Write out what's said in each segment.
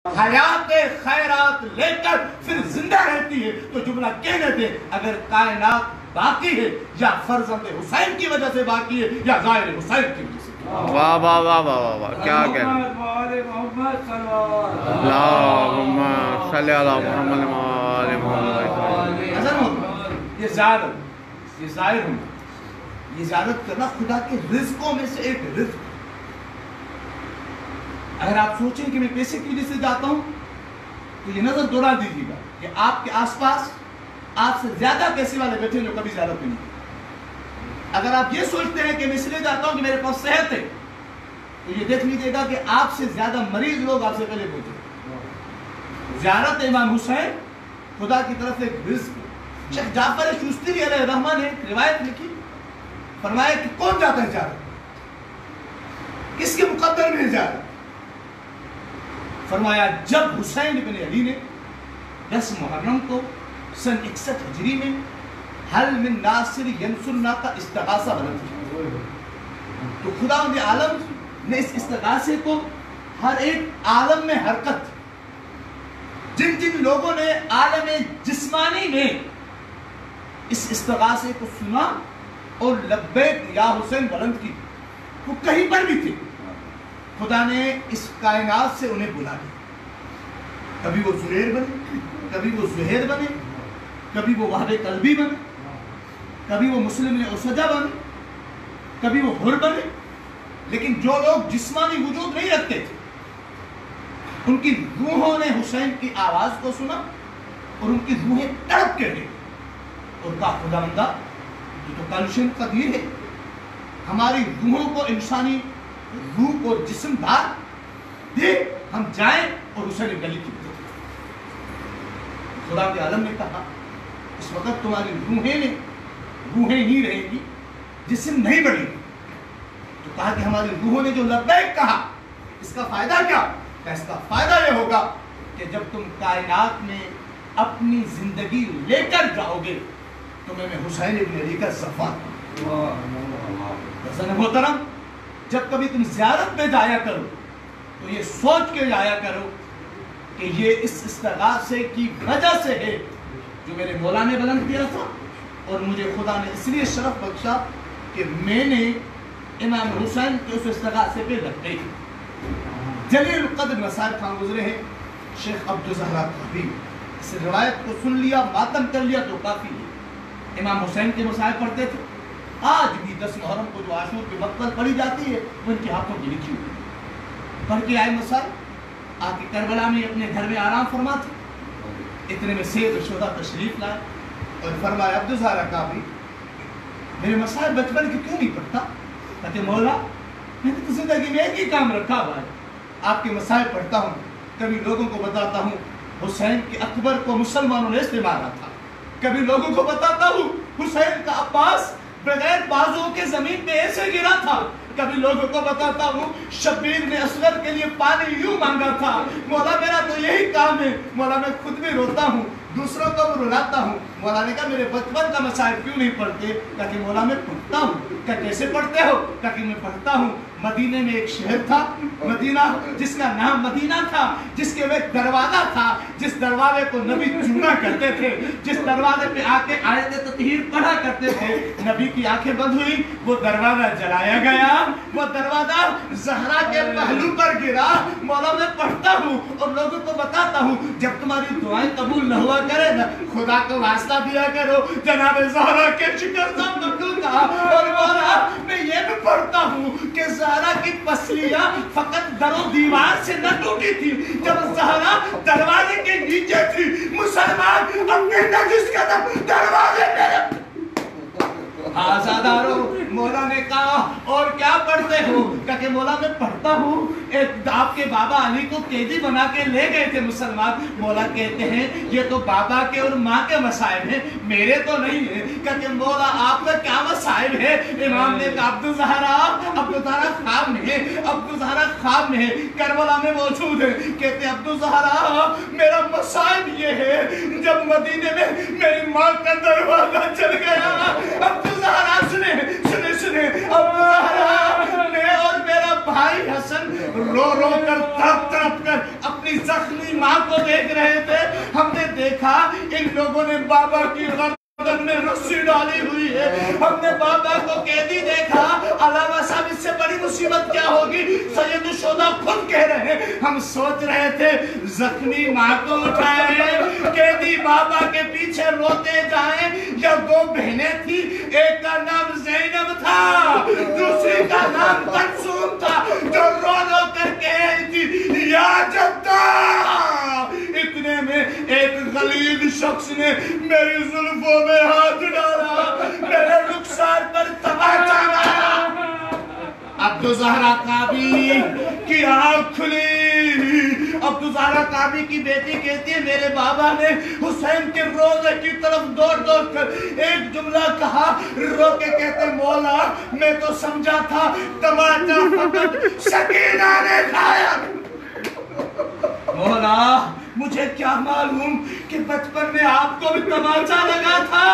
حیات خیرات لے کر پھر زندہ رہتی ہے تو جملہ کہنے دے اگر کائنات باقی ہے یا فرزند حسین کی وجہ سے باقی ہے یا ظاہر حسین کی وجہ سے. واہ واہ واہ واہ واہ کیا کہہ رہے اللہم صلی علی محمد وآل محمد. یہ زیارت، یہ ظاہر ہونا، یہ زیارت کرنا خدا کے رزقوں میں سے ایک رزق. اگر آپ سوچیں کہ میں پیسے کی وجہ سے جاتا ہوں تو یہ نظر دوہرا دیجیے گا کہ آپ کے آس پاس آپ سے زیادہ پیسے والے بیٹھے جو کبھی زیارت نہیں. اگر آپ یہ سوچتے ہیں کہ میں اس لیے جاتا ہوں کہ میرے پاس صحت ہے تو یہ دیکھ لیجیے گا کہ آپ سے زیادہ مریض لوگ آپ سے پہلے پہنچے. زیارت امام حسین خدا کی طرف سے ایک رزق. شیخ جعفر شوستری علیہ الرحمہ نے روایت لکھی، فرمایا کہ کون جاتا ہے زیارت، کس کے مقدر میں زیارت؟ فرمایا جب حسین بن علی نے 10 محرم کو سن 61 ہجری میں حل من ناصر ینصرنا کا استغاثہ بلند کیا تو خداوند عالم نے اس استغاثے کو ہر ایک عالم میں حرکت، جن جن لوگوں نے عالم جسمانی میں اس استغاثے کو سنا اور لبیک یا حسین بلند کی، وہ کہیں پر بھی تھے، خدا نے اس کائنات سے انہیں بلا لیا. کبھی وہ زہیر بنے، کبھی وہ زہیر بنے، کبھی وہ وہب قلبی بنے، کبھی وہ مسلم اسجا بنے، کبھی وہ حر بنے. لیکن جو لوگ جسمانی وجود نہیں رکھتے تھے ان کی روحوں نے حسین کی آواز کو سنا اور ان کی روحیں تڑپ کے گئی اور کہا خدا بندہ یہ تو کالشن قدیر ہے، ہماری روحوں کو انسانی روح اور جسم دار دے، ہم جائیں اور حسین گلی کی مدد. خدا کے عالم نے کہا اس وقت تمہاری روحیں نہیں رہیں گی، جسم نہیں بڑھے گی. تو کہا کہ ہماری روحوں نے جو لبیک کہا اس کا فائدہ کیا؟ کہ اس کا فائدہ یہ ہوگا کہ جب تم کائنات میں اپنی زندگی لے کر جاؤ گے تو میں حسین ابن علی کا صفات. حسن محترم جب کبھی تم زیارت پہ جایا کرو تو یہ سوچ کے جایا کرو کہ یہ اس استغاثے کی وجہ سے ہے جو میرے مولا نے بلند کیا تھا اور مجھے خدا نے اس لیے شرف بخشا کہ میں نے امام حسین کے اس استغاثے پہ لگ گئی. جلیل القدر نصائب خان گزرے ہیں، شیخ عبدالزہرا تحبیب، اس روایت کو سن لیا، ماتم کر لیا تو کافی ہے. امام حسین کے مسائب پڑھتے تھے، آج بھی 10 محرم کو جو عاشور کی مقبل پڑھی جاتی ہے وہ ان کے ہاتھوں کی لکھی ہوئی ہے. پڑھ کے آئے مسائب، آ کے کربلا میں اپنے گھر میں آرام فرماتے. اتنے میں سید الشہداء تشریف لائے اور فرمایا عبدالزہرا کافی میرے مسائب بچپن کی کیوں نہیں پڑھتا؟ کہتے مولا میں نے تو زندگی میں ایک ہی کام رکھا ہوا ہے، آپ کے مسائب پڑھتا ہوں، کبھی لوگوں کو بتاتا ہوں حسین کے اکبر کو مسلمانوں نے اس نے مارا تھا، کبھی لوگوں کو بتاتا ہوں حسین کا عباس بغیر بازوں کے زمین پہ ایسے گرا تھا، کبھی لوگوں کو بتاتا ہوں شبیر نے اصغر کے لیے پانی یوں مانگا تھا. مولا میرا تو یہی کام ہے. مولا میں خود بھی روتا ہوں، دوسروں کو بھی رلاتا ہوں. مولا نے کہا میرے بچپن کا مسائل کیوں نہیں پڑھتے؟ کہ مولا میں پڑھتا ہوں. کہ کیسے پڑھتے ہو؟ کہ میں پڑھتا ہوں مدینے میں ایک شہر تھا مدینہ جس کا نام مدینہ تھا، جس کے وہ ایک دروازہ تھا جس دروازے کو نبی چوما کرتے تھے، جس دروازے پہ آ کے آیت تطہیر پڑھا کرتے تھے. نبی کی آنکھیں بند ہوئی، وہ دروازہ جلایا گیا، وہ دروازہ زہرا کے پہلو پر گرا. مولا میں پڑھتا ہوں اور لوگوں کو بتاتا ہوں جب تمہاری دعائیں قبول نہ ہوا کرے نا خدا کو واسطہ دیا کرو جناب زہرا کے شکر صاحب نکل کا. اور مولا میں یہ بھی پڑھتا ہوں کہ زہرا کی پسلیاں فقط در و دیوار سے نہ ٹوٹی تھی، جب زہرا دروازے کے نیچے تھی مسلمان اپنے نجس قدم دروازے پہ آزادارو. مولا نے کہا اور کیا پڑھتے ہو؟ کہ مولا میں پڑھتا ہوں ایک آپ کے بابا علی کو قیدی بنا کے لے گئے تھے مسلمان. مولا کہتے ہیں یہ تو بابا کے اور ماں کے مسائب ہیں، میرے تو نہیں ہیں. کہ مولا آپ کا کیا مسائب ہے؟ امام نے کہا عبدالزہرا خواب میں ہے، عبدالزہرا خواب میں ہے، کربلا میں موجود ہے. کہتے عبدالزہرا میرا مسائب یہ ہے جب مدینے میں میری ماں کا دروازہ چل گیا. عبدالزہرا سنے عبدالزہرا میں اور میرا جب بھائی حسن رو رو کر تڑپ تڑپ کر اپنی زخمی ماں کو دیکھ رہے تھے، ہم نے دیکھا ان لوگوں نے بابا کی گردن میں رسی ڈالی ہوئی ہے، ہم نے بابا کو قیدی دیکھا۔ علامہ صاحب اس سے بڑی مصیبت کیا ہوگی؟ سید الشہداء خود کہہ رہے ہیں، ہم سوچ رہے تھے زخمی ماں کو اٹھائیں، قیدی بابا کے پیچھے روتے جائیں، یا دو بہنیں تھی، ایک کا نام زینب تھا، دوسری کا نام کلثوم تھا، جو رو رو کر کہہ رہی تھی یا جدہ۔ اتنے میں ایک غلیظ شخص نے میری زلفوں میں ہاتھ ڈالا، میرے رخسار پر تماچا مارا۔ عبد الزہرا کعبی کی آنکھ کھلی۔ عبد الزہرا کعبی کی بیٹی کہتی ہے میرے بابا نے حسین کے روزے کی طرف دوڑ دوڑ کر ایک جملہ کہا، رو کے کہتے مولا میں تو سمجھا تھا تماچا فقط سکینہ نے کھایا، مولا مجھے کیا معلوم کہ بچپن میں آپ کو بھی تماچا لگا تھا۔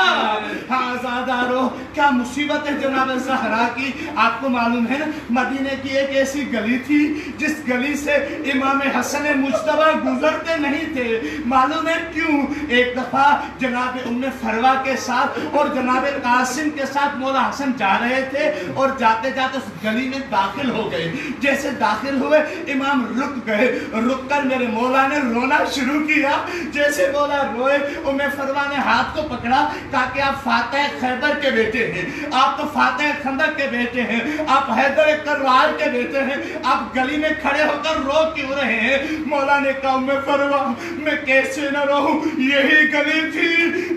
ہاں آزادارو، کیا مصیبت ہے جناب زہرا کی۔ آپ کو معلوم ہے نا مدینے کی ایک ایسی گلی تھی جس گلی سے امام حسن مجتبی گزرتے نہیں تھے۔ معلوم ہے کیوں؟ ایک دفعہ جناب ام فروا کے ساتھ اور جناب قاسم کے ساتھ مولا حسن جا رہے تھے، اور جاتے جاتے اس گلی میں داخل ہو گئے۔ جیسے داخل ہوئے امام رک گئے، رک کر میرے مولا نے رونا شروع کیا۔ جیسے مولا روئے ام فروا نے ہاتھ کو پکڑا، کہا کہ آپ فاتح خیبر کے بیٹے ہیں، آپ تو فاتح خندق کے بیٹے ہیں، آپ حیدر کرار کے بیٹے ہیں، آپ گلی میں کھڑے ہو کر رو کیوں رہے ہیں؟ مولا نے کہا ام فروا میں کیسے نہ روؤں، یہی گلی تھی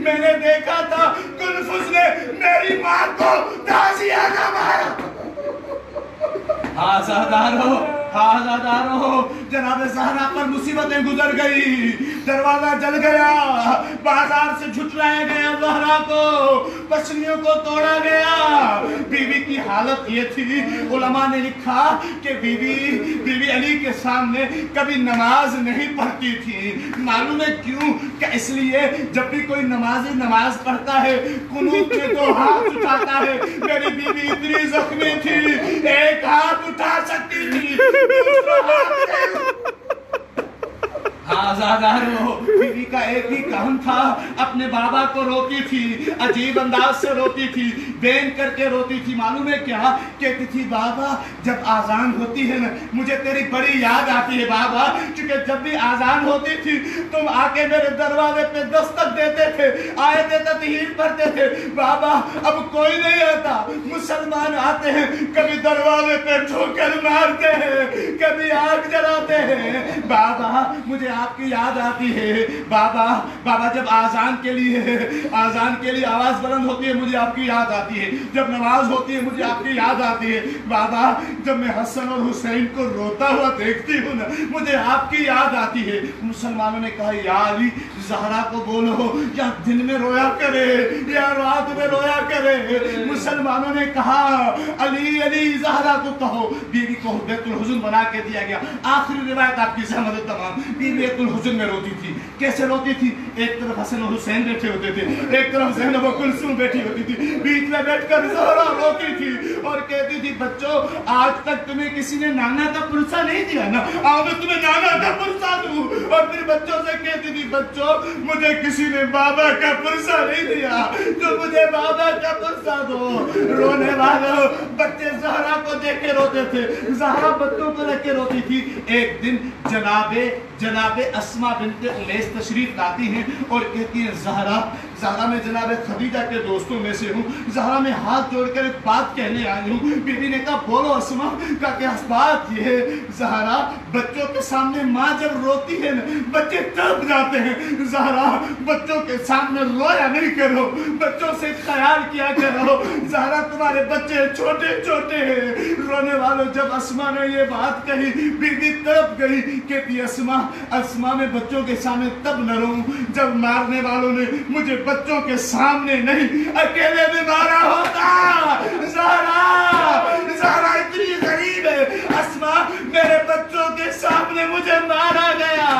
میں نے دیکھا تھا کلفظ نے میری ماں کو تازیہ نہ مارا۔ آزادارو جناب زہرا پر مصیبتیں گزر گئی، دروازہ جل گیا، بازار سے جھٹلایا گیا، زہرا کو پسلیوں کو توڑا گیا۔ بیوی کی حالت یہ تھی، علماء نے لکھا کہ بیوی علی کے سامنے کبھی نماز نہیں پڑھتی تھی۔ معلوم ہے کیوں؟ کہ اس لیے جب بھی کوئی نمازی نماز پڑھتا ہے قنوت میں تو ہاتھ اٹھاتا ہے۔ میری بیوی اتنی زخمی تھی، ایک ہاتھ اٹھا سکتی تھی، آزادارو بیوی کا ایک ہی کام تھا، اپنے بابا کو روتی تھی، عجیب انداز سے روتی تھی، بین کر کے روتی تھی۔ معلوم ہے کیا کہتی تھی؟ بابا جب آزان ہوتی ہے نا مجھے تیری بڑی یاد آتی ہے بابا، کیونکہ جب بھی آزان ہوتی تھی تم آ کے میرے دروازے پہ دستک دیتے تھے، آیت تطہیر پڑھتے تھے۔ بابا اب کوئی نہیں آتا، مسلمان آتے ہیں کبھی دروازے پہ ٹھوکر مارتے ہیں، کبھی آگ جلاتے ہیں، بابا مجھے آپ کی یاد آتی ہے۔ بابا جب آزان کے لیے آواز بلند ہوتی ہے مجھے آپ کی یاد آتی ہے، جب نماز ہوتی ہے مجھے آپ کی یاد آتی ہے۔ بابا جب میں حسن اور حسین کو روتا ہوا دیکھتی ہوں نا مجھے آپ کی یاد آتی ہے۔ مسلمانوں نے کہا یا علی زہرا کو بولو یا دن میں رویا کرے یا رات میں رویا کرے۔ مسلمانوں نے کہا علی زہرا کو کہو۔ بیوی کو بیت الحزن بنا کے دیا گیا۔ آخری روایت آپ کی زحمت تمام، بیوی بیت الحزن میں روتی تھی۔ کیسے روتی تھی؟ ایک طرف حسن اور حسین بیٹھے ہوتے تھے، ایک طرف زینب و کلثوم بیٹھی ہوتی تھی، بیچ میں بیٹھ کر زہرا روتی تھی اور کہتی تھی بچوں آج تک تمہیں کسی نے نانا کا پرسہ نہیں دیا نا، آؤ میں تمہیں نانا کا پرسہ دوں۔ اور پھر بچوں سے کہتی تھی بچوں مجھے کسی نے بابا کا پرسہ نہیں دیا تو مجھے بابا کا پرسہ دو۔ رونے والوں بچے زہرا کو دیکھ کے روتے تھے، زہرا بچوں کو دیکھ کے روتی تھی۔ ایک دن جناب اسماء بنت امیس تشریف لاتی ہیں اور کہتی ہیں زہرا میں جناب خدیجہ کے دوستوں میں سے ہوں، زہرا میں ہاتھ جوڑ کر ایک بات کہنے آئی ہوں۔ بیوی نے کہا بولو اسماء۔ کہا کہ بات یہ ہے زہرا بچوں کے سامنے ماں جب روتی ہے نا بچے تڑپ جاتے ہیں، زہرا بچوں کے سامنے رویا نہیں کرو، بچوں سے خیال کیا کرو، زہرا تمہارے بچے چھوٹے چھوٹے ہیں۔ رونے والوں جب اسماء نے یہ بات کہی بیوی تڑپ گئی، کہتی اسماء میں بچوں کے سامنے تب نہ رہوں جب مارنے والوں نے مجھے بچوں کے سامنے نہیں اکیلے میں مارا ہوتا۔ زہرا اتنی غریب ہے، اسماء میرے بچوں کے سامنے مجھے مارا گیا۔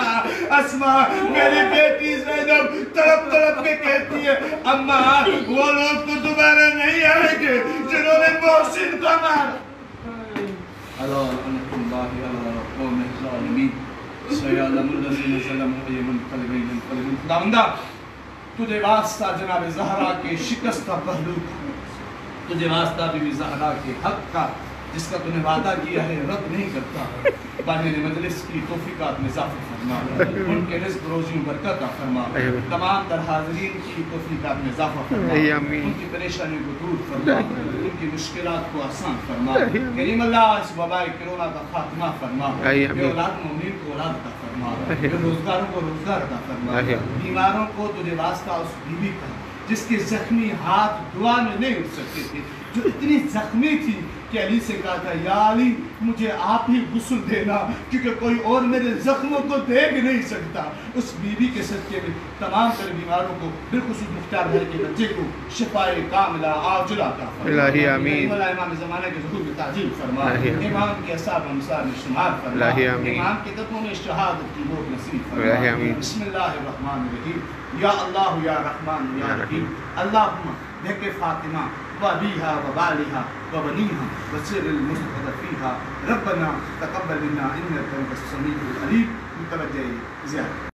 اسماء میری بیٹی زینب تڑپ تڑپ کے کہتی ہے اماں وہ لوگ تو دوبارہ نہیں آئیں گے جنہوں نے محسن کو مارا۔ ألا لعنة الله على القوم الظالمين سيعلم الذين ظلموا أي منقلب ينقلبون. خداوندا تجھے واسطہ جناب زہرا کے شکستہ پہلو کا، تجھے واسطہ بی بی زہرا کے حق کا جس کا تُو نے وعدہ کیا ہے رد نہیں کرتا. بانیان مجلس کی توفیقات میں اضافہ فرما، ان کے رزق روزیوں برکت عطا فرما، تمام در حاضرین کی توفیقات میں اضافہ فرما، ان کی پریشانیوں کو دور فرما، ان کی مشکلات کو آسان فرما. کریم اللہ اس وباء کرونا کا خاتمہ فرما، بے اولاد مومنین کو اولاد عطا فرما، بے روزگاروں کو روزگار عطا فرما. بیماروں کو تجھے واسطہ اس بیوی کا جس کے زخمی ہاتھ دعا میں نہیں اٹھ سکتے تھے، جو اتنی زخمی تھی کہ علی سے کہا تھا یا علی مجھے آپ ہی غسل دینا کیونکہ کوئی اور میرے زخموں کو دیکھ نہیں سکتا. اس بیوی کے صدقے میں تمام تر بیماروں کو بالخصوص مختار بھائی کے بچے کو شفائے کاملہ عاجلہ عطا فرما. الہی آمین. امام زمانہ کے ظہور میں تعجیل فرما، امام کے اصحاب انصار میں شمار فرما، امام کے قدموں میں شہادت کی موت نصیب فرما. بسم اللہ الرحمن الرحیم. یا اللہ یا رحمان یا رحیم. اللہم بحق فاطمہ وابیہا وبالہا وبنیہا وسر المستقر فیہا ربنا تقبل منا انکا انت السمیع العلیم. متوجہ زیادہ